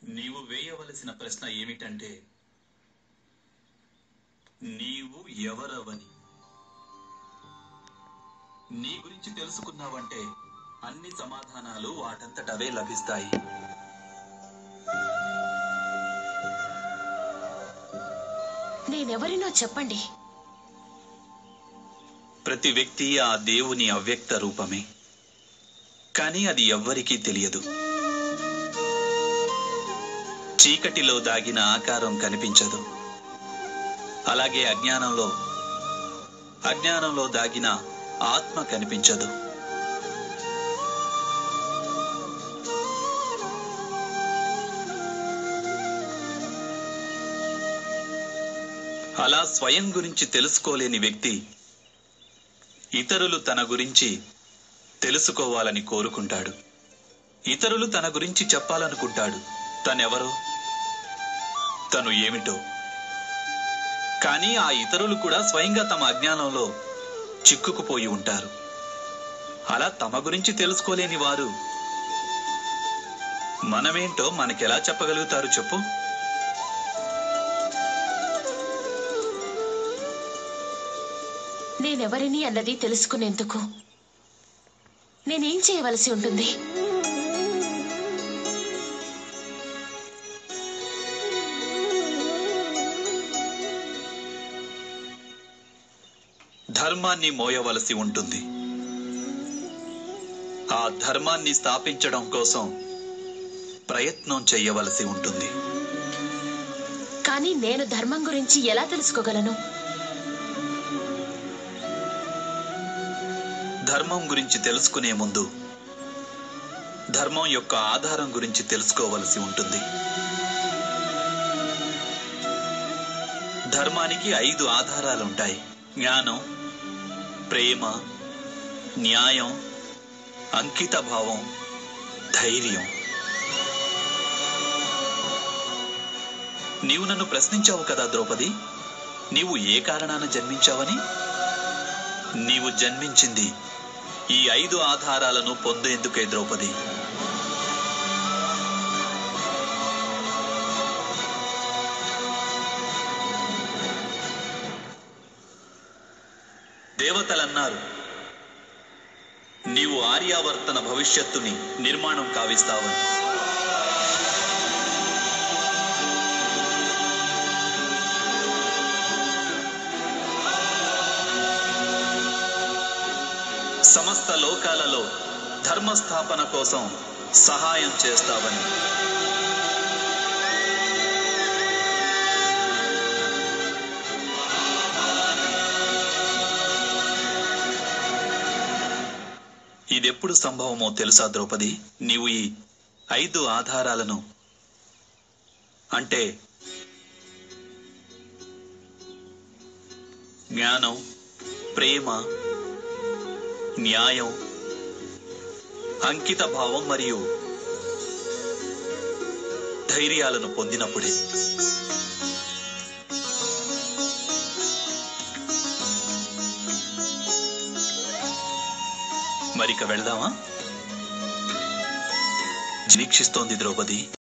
నీవు వేయవలసిన ప్రశ్న ఏమిటంటే, నీవు ఎవరవని. నీ గురించి తెలుసుకున్నావంటే అన్ని సమాధానాలు వాటంతటవే లభిస్తాయి. నేనెవరినో చెప్పండి. ప్రతి వ్యక్తి ఆ దేవుని అవ్యక్త రూపమే, కానీ అది ఎవ్వరికీ తెలియదు. చీకటిలో దాగిన ఆకారం కనిపించదు. అలాగే అజ్ఞానంలో దాగిన ఆత్మ కనిపించదు. అలా స్వయం గురించి తెలుసుకోలేని వ్యక్తి ఇతరులు తన గురించి తెలుసుకోవాలని కోరుకుంటాడు. ఇతరులు తన గురించి చెప్పాలనుకుంటాడు. తనెవరో, తను ఏమిటో. కానీ ఆ ఇతరులు కూడా స్వయంగా తమ అజ్ఞానంలో చిక్కుకుపోయి ఉంటారు. అలా తమ గురించి తెలుసుకోలేని వారు మనమేంటో మనకెలా చెప్పగలుగుతారు చెప్పు? నేనెవరిని అన్నది తెలుసుకునేందుకు నేనేం చేయవలసి ఉంటుంది? ధర్మాన్ని మోయవలసి ఉంటుంది. ఆ ధర్మాన్ని స్థాపించడం కోసం ప్రయత్నం చేయవలసి ఉంటుంది. కానీ నేను ధర్మం గురించి ఎలా తెలుసుకోగలను? ధర్మం గురించి తెలుసుకునే ముందు ధర్మం యొక్క ఆధారం గురించి తెలుసుకోవలసి ఉంటుంది. ధర్మానికి 5 ఆధారాలుంటాయి: జ్ఞానం, ప్రేమ, న్యాయం, అంకిత భావం, ధైర్యం. నీవు నన్ను ప్రశ్నించావు కదా ద్రౌపది, నీవు ఏ కారణాన జన్మించావని? నీవు జన్మించింది ఈ 5 ఆధారాలను పొందేందుకే ద్రౌపది. దేవతలన్నారు, నీవు ఆర్యావర్తన భవిష్యత్తుని నిర్మాణం కావిస్తావని. సమస్త లోకాలలో ధర్మస్థాపన కోసం సహాయం చేస్తావని. ఇదెప్పుడు సంభవమో తెలుసా ద్రౌపది? నీవు ఈ 5 ఆధారాలను, అంటే జ్ఞానం, ప్రేమ, న్యాయం, అంకిత భావం మరియు ధైర్యాలను పొందినప్పుడే. మరిక వెళ్దామా? నిరీక్షిస్తోంది ద్రౌపది.